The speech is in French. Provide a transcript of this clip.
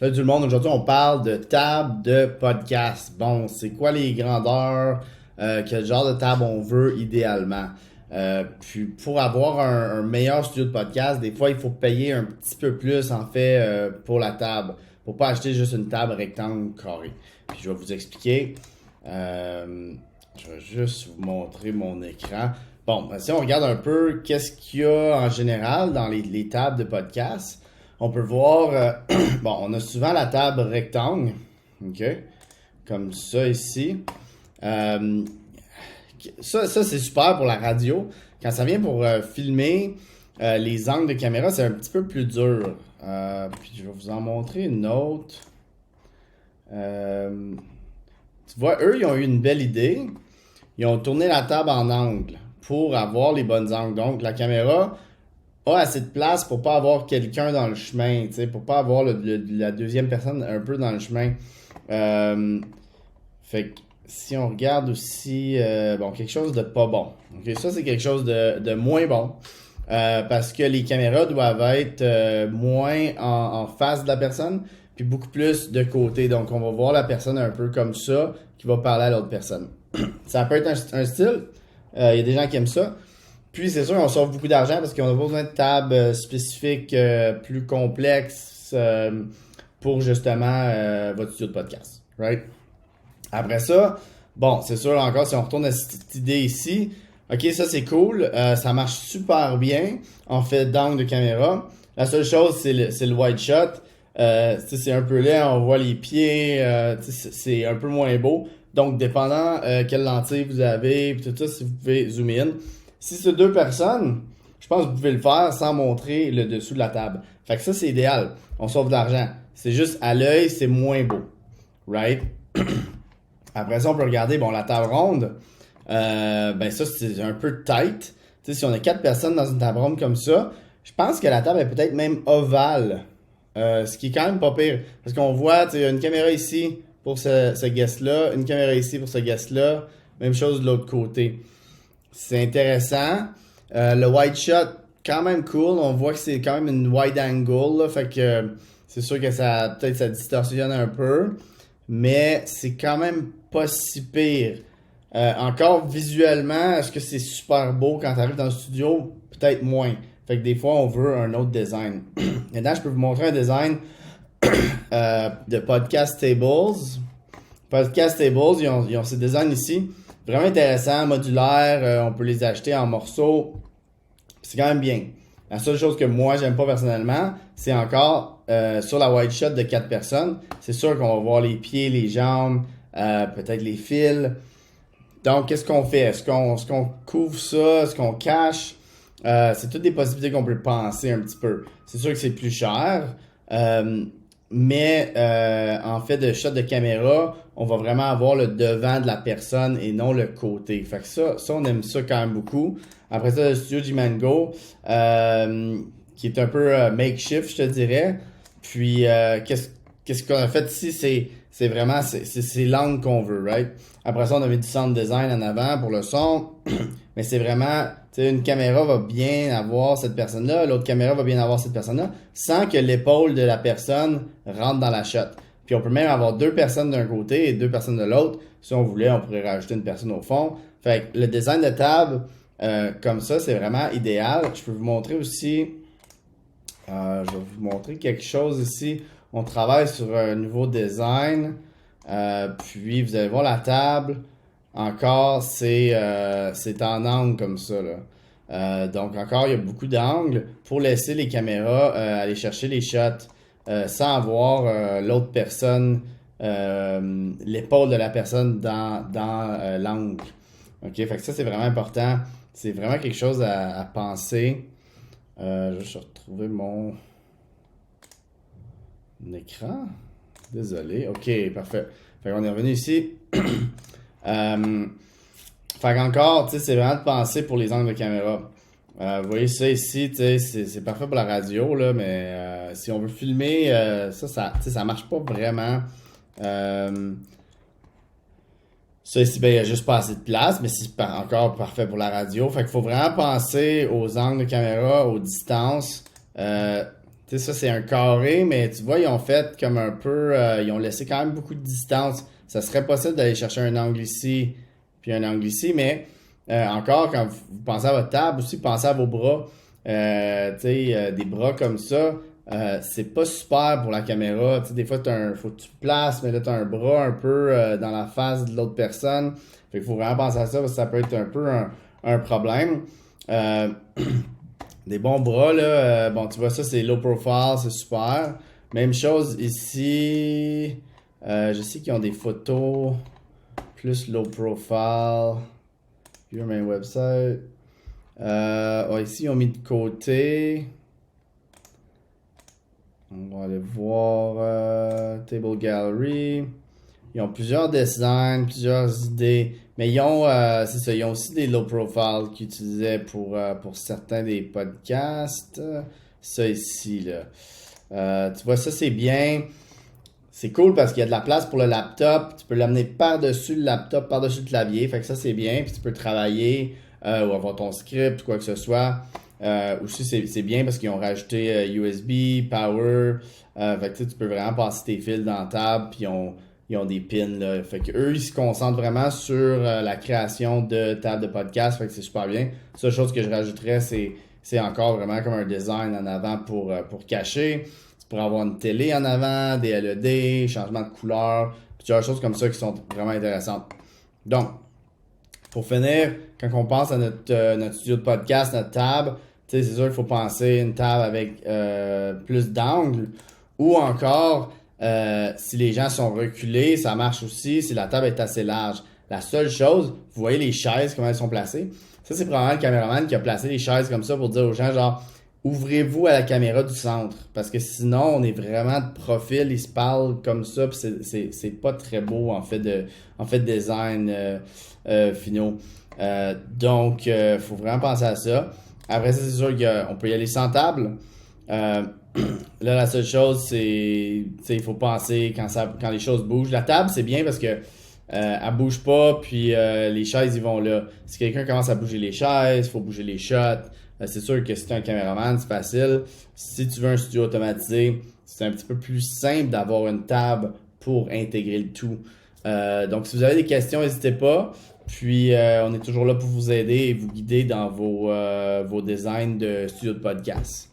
Salut tout le monde, aujourd'hui on parle de table de podcast. Bon, c'est quoi les grandeurs, quel genre de table on veut idéalement. Puis pour avoir un meilleur studio de podcast, des fois il faut payer un petit peu plus en fait pour la table. Pour pas acheter juste une table rectangle carré. Puis je vais vous expliquer. Je vais juste vous montrer mon écran. Bon, ben, si on regarde un peu qu'est-ce qu'il y a en général dans les tables de podcast, on peut voir, bon, on a souvent la table rectangle, ok, comme ça ici. Euh, ça c'est super pour la radio. Quand ça vient pour filmer les angles de caméra, c'est un petit peu plus dur. Puis je vais vous en montrer une autre. Tu vois, eux, ils ont eu une belle idée. Ils ont tourné la table en angle pour avoir les bonnes angles. Donc, la caméra a assez de place pour pas avoir quelqu'un dans le chemin, tu sais, pour pas avoir la deuxième personne un peu dans le chemin. Fait que si on regarde aussi, bon, quelque chose de pas bon. Ok, ça, c'est quelque chose de moins bon. Parce que les caméras doivent être moins en face de la personne, puis beaucoup plus de côté. Donc, on va voir la personne un peu comme ça, qui va parler à l'autre personne. Ça peut être un style. Il y a des gens qui aiment ça. Puis, c'est sûr, on sauve beaucoup d'argent parce qu'on n'a pas besoin de tables spécifiques plus complexes pour justement votre studio de podcast. Right? Après ça, bon, c'est sûr, encore, si on retourne à cette idée ici, ok, ça c'est cool, ça marche super bien en fait d'angle de caméra. La seule chose, c'est le wide shot. C'est un peu laid, on voit les pieds, c'est un peu moins beau. Donc, dépendant quelle lentille vous avez, puis tout ça, si vous pouvez zoomer in. Si c'est deux personnes, je pense que vous pouvez le faire sans montrer le dessous de la table. Fait que ça, c'est idéal. On sauve de l'argent. C'est juste à l'œil, c'est moins beau. Right? Après ça, on peut regarder, bon, la table ronde. Ben ça, c'est un peu tight. Tu sais, si on a quatre personnes dans une table ronde comme ça, je pense que la table est peut-être même ovale. Ce qui est quand même pas pire. Parce qu'on voit, tu sais, une caméra ici pour ce guest-là, une caméra ici pour ce guest-là. Même chose de l'autre côté. C'est intéressant. Le wide shot, quand même cool. On voit que c'est quand même une wide angle. Là, fait que c'est sûr que ça peut-être ça distorsionne un peu. Mais c'est quand même pas si pire. Encore visuellement, est-ce que c'est super beau quand tu arrives dans le studio? Peut-être moins. Fait que des fois, on veut un autre design. Maintenant, je peux vous montrer un design de Podcast Tables. Podcast Tables, ils ont ces designs ici. Vraiment intéressant, modulaire. On peut les acheter en morceaux. C'est quand même bien. La seule chose que moi, j'aime pas personnellement, c'est encore sur la wide shot de 4 personnes. C'est sûr qu'on va voir les pieds, les jambes, peut-être les fils. Donc, qu'est-ce qu'on fait? Est-ce qu'on couvre ça? Est-ce qu'on cache? C'est toutes des possibilités qu'on peut penser un petit peu. C'est sûr que c'est plus cher, mais en fait de shot de caméra, on va vraiment avoir le devant de la personne et non le côté. Fait que ça on aime ça quand même beaucoup. Après ça, le studio G-Mango, qui est un peu makeshift, je te dirais. Puis, qu'est-ce qu'on a fait ici? C'est vraiment, c'est l'angle qu'on veut, right? Après ça, on avait du sound design en avant pour le son. Mais c'est vraiment, tu sais, une caméra va bien avoir cette personne-là, l'autre caméra va bien avoir cette personne-là, sans que l'épaule de la personne rentre dans la shot. Puis on peut même avoir deux personnes d'un côté et deux personnes de l'autre. Si on voulait, on pourrait rajouter une personne au fond. Fait que le design de table, comme ça, c'est vraiment idéal. Je peux vous montrer aussi, je vais vous montrer quelque chose ici. On travaille sur un nouveau design. Puis vous allez voir la table. Encore, c'est en angle comme ça, là. Donc encore, il y a beaucoup d'angles pour laisser les caméras aller chercher les shots sans avoir l'autre personne, l'épaule de la personne dans l'angle. Ok, fait que ça, c'est vraiment important. C'est vraiment quelque chose à penser. Je vais juste retrouver mon écran. Désolé. Ok, parfait. Fait qu'on est revenu ici. Fait qu'encore, tu sais, c'est vraiment de penser pour les angles de caméra. Vous voyez ça ici, tu sais, c'est parfait pour la radio, là, mais si on veut filmer, ça, tu sais, ça marche pas vraiment. Ça ici, ben, il n'y a juste pas assez de place, mais c'est encore parfait pour la radio. Fait qu'il faut vraiment penser aux angles de caméra, aux distances. Tu sais, ça, c'est un carré, mais tu vois, ils ont fait comme un peu... ils ont laissé quand même beaucoup de distance. Ça serait possible d'aller chercher un angle ici, puis un angle ici, mais encore, quand vous pensez à votre table, aussi pensez à vos bras. Tu sais, des bras comme ça, c'est pas super pour la caméra. Tu sais, des fois, faut que tu places, mais là, tu as un bras un peu dans la face de l'autre personne. Fait qu'il faut vraiment penser à ça, parce que ça peut être un peu un problème. Euh, des bons bras, là. Bon, tu vois, ça, c'est low profile, c'est super. Même chose ici. Je sais qu'ils ont des photos plus low profile. View main website. Ouais, ici, ils ont mis de côté. On va aller voir Table Gallery. Ils ont plusieurs designs, plusieurs idées. Mais ils ont, c'est ça, ils ont aussi des low profile qu'ils utilisaient pour certains des podcasts. Ça ici, là. Tu vois, ça c'est bien. C'est cool parce qu'il y a de la place pour le laptop. Tu peux l'amener par-dessus le laptop, par-dessus le clavier. Fait que ça c'est bien. Puis tu peux travailler ou avoir ton script, quoi que ce soit. Aussi, c'est bien parce qu'ils ont rajouté USB, Power. Fait que tu peux vraiment passer tes fils dans la table. Puis ils ont des pins. Là. Fait que eux, ils se concentrent vraiment sur la création de tables de podcast. Fait que c'est super bien. Seule chose que je rajouterais, c'est encore vraiment comme un design en avant pour cacher. Tu pourrais avoir une télé en avant, des LED, changement de couleur. Plusieurs choses comme ça qui sont vraiment intéressantes. Donc, pour finir, quand on pense à notre studio de podcast, notre table, c'est sûr qu'il faut penser à une table avec plus d'angles. Ou encore, si les gens sont reculés, ça marche aussi si la table est assez large. La seule chose, vous voyez les chaises, comment elles sont placées. Ça, c'est probablement le caméraman qui a placé les chaises comme ça pour dire aux gens, genre, ouvrez-vous à la caméra du centre. Parce que sinon, on est vraiment de profil, ils se parlent comme ça, puis c'est pas très beau en fait de design finaux. Donc, faut vraiment penser à ça. Après ça, c'est sûr qu'on peut y aller sans table. Là, la seule chose, c'est, il faut penser quand les choses bougent. La table, c'est bien parce que elle bouge pas, puis les chaises, ils vont là. Si quelqu'un commence à bouger les chaises, il faut bouger les shots. C'est sûr que si tu es un caméraman, c'est facile. Si tu veux un studio automatisé, c'est un petit peu plus simple d'avoir une table pour intégrer le tout. Donc, si vous avez des questions, n'hésitez pas. Puis, on est toujours là pour vous aider et vous guider dans vos designs de studio de podcast.